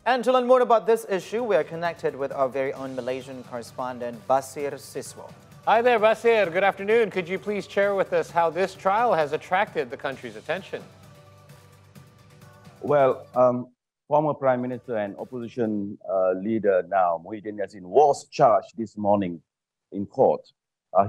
And to learn more about this issue, we are connected with our very own Malaysian correspondent, Basir Siswo. Hi there, Basir. Good afternoon. Could you please share with us how this trial has attracted the country's attention? Well, former Prime Minister and opposition leader now, Yassin, was charged this morning in court.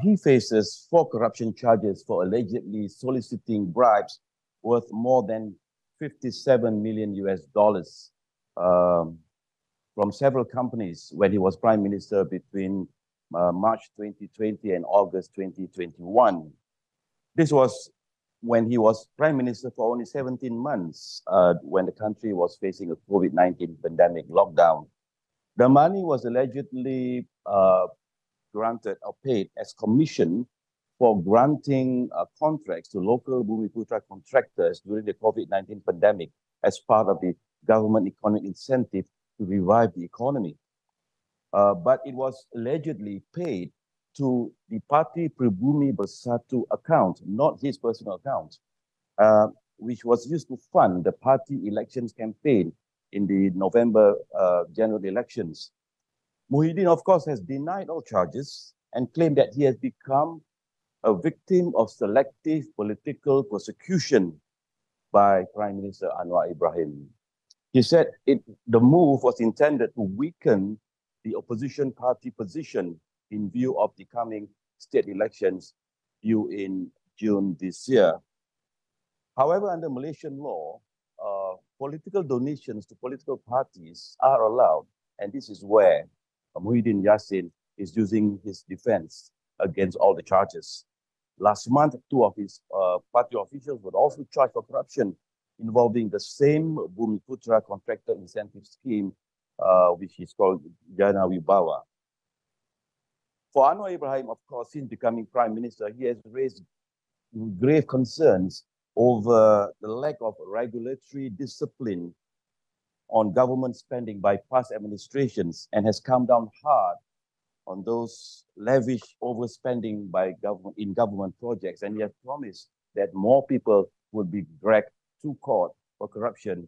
He faces 4 corruption charges for allegedly soliciting bribes worth more than 57 million US dollars from several companies when he was Prime Minister between March 2020 and August 2021. This was when he was Prime Minister for only 17 months when the country was facing a COVID-19 pandemic lockdown. The money was allegedly granted or paid as commission for granting contracts to local Bumiputra contractors during the COVID-19 pandemic as part of the government economic incentive to revive the economy. But it was allegedly paid to the Parti Pribumi Bersatu account, not his personal account, which was used to fund the party elections campaign in the November general elections. Muhyiddin, of course, has denied all charges and claimed that he has become a victim of selective political persecution by Prime Minister Anwar Ibrahim. He said the move was intended to weaken the opposition party position in view of the coming state elections due in June this year. However, under Malaysian law, political donations to political parties are allowed, and this is where Muhyiddin Yassin is using his defense against all the charges. Last month, 2 of his party officials were also charged for corruption involving the same Bumiputra contractor incentive scheme, which is called Jana Wibawa. For Anwar Ibrahim, of course, since becoming Prime Minister, he has raised grave concerns over the lack of regulatory discipline on government spending by past administrations and has come down hard on those lavish overspending by government projects. And he has promised that more people would be dragged to court for corruption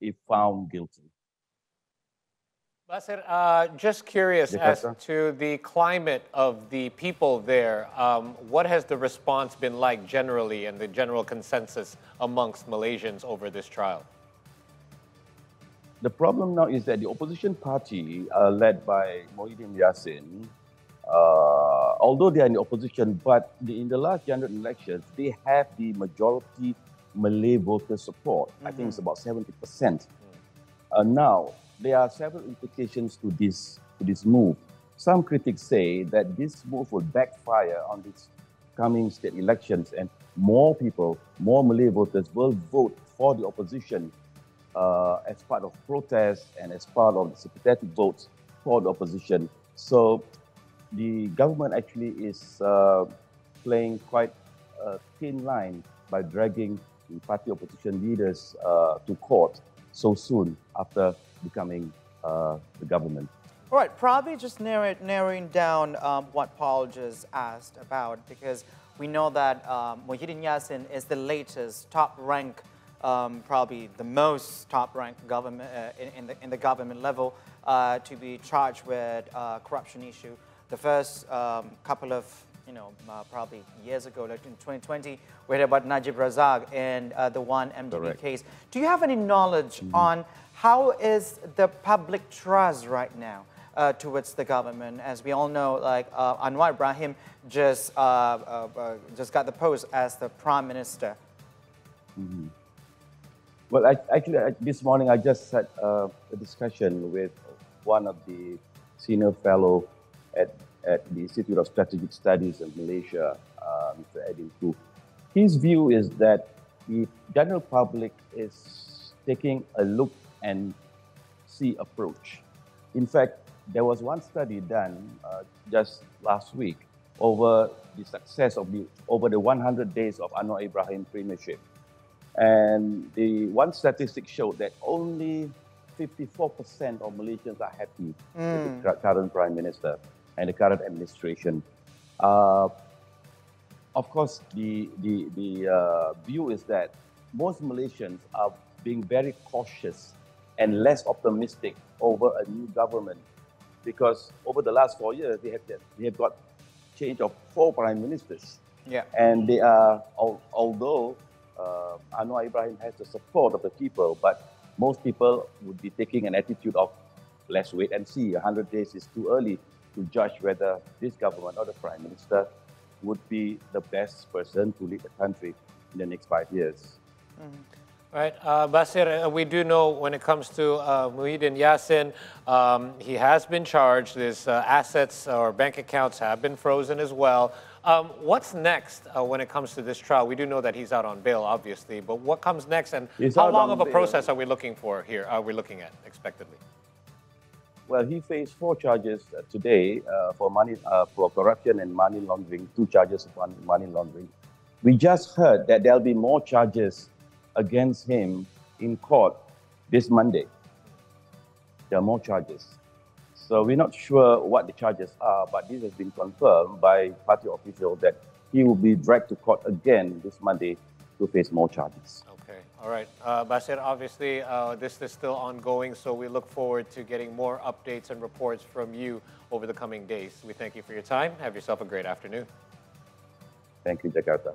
if found guilty. Basir, just curious as to the climate of the people there. What has the response been like generally and the general consensus amongst Malaysians over this trial? The problem now is that the opposition party, led by Muhyiddin Yassin, although they are in the opposition, but in the last general elections, they have the majority Malay voter support. I think it's about 70%. Now, there are several implications to this move. Some critics say that this move will backfire on these coming state elections, and more people, more Malay voters will vote for the opposition as part of protests and as part of the sympathetic votes for the opposition. So the government actually is playing quite a thin line by dragging the party opposition leaders to court so soon after becoming the government. All right, probably just narrowing down what Paul just asked about, because we know that Muhyiddin Yassin is the latest top-ranked, probably the most top-ranked government in the government level to be charged with corruption issue. The first couple of probably years ago, like in 2020, we heard about Najib Razak and the one MDB case. Do you have any knowledge on how is the public trust right now towards the government? As we all know, like Anwar Ibrahim just got the post as the Prime Minister. Well, actually, this morning I just had a discussion with one of the senior fellow at the Institute of Strategic Studies in Malaysia, Mr. Edin Koo. His view is that the general public is taking a look and see approach. In fact, there was one study done just last week over the success of over the 100 days of Anwar Ibrahim premiership. And the one statistic showed that only 54% of Malaysians are happy with the current Prime Minister and the current administration. Of course, the view is that most Malaysians are being very cautious and less optimistic over a new government, because over the last 4 years, they have got change of 4 prime ministers. Yeah. And they are, although Anwar Ibrahim has the support of the people, but most people would be taking an attitude of, let's wait and see. 100 days is too early to judge whether this government or the prime minister would be the best person to lead the country in the next 5 years. Right, Basir, we do know when it comes to Muhyiddin Yassin, he has been charged. His assets or bank accounts have been frozen as well. What's next when it comes to this trial? We do know that he's out on bail, obviously, but what comes next, and how long of a process are we looking for here? Are we looking at expectedly? Well, he faced 4 charges today for corruption and money laundering. 2 charges of money laundering. We just heard that there'll be more charges against him in court this Monday. There are more charges. So we're not sure what the charges are, but this has been confirmed by party officials that he will be dragged to court again this Monday to face more charges. Okay, all right. Basir, obviously this is still ongoing, so we look forward to getting more updates and reports from you over the coming days. We thank you for your time. Have yourself a great afternoon. Thank you, Jakarta.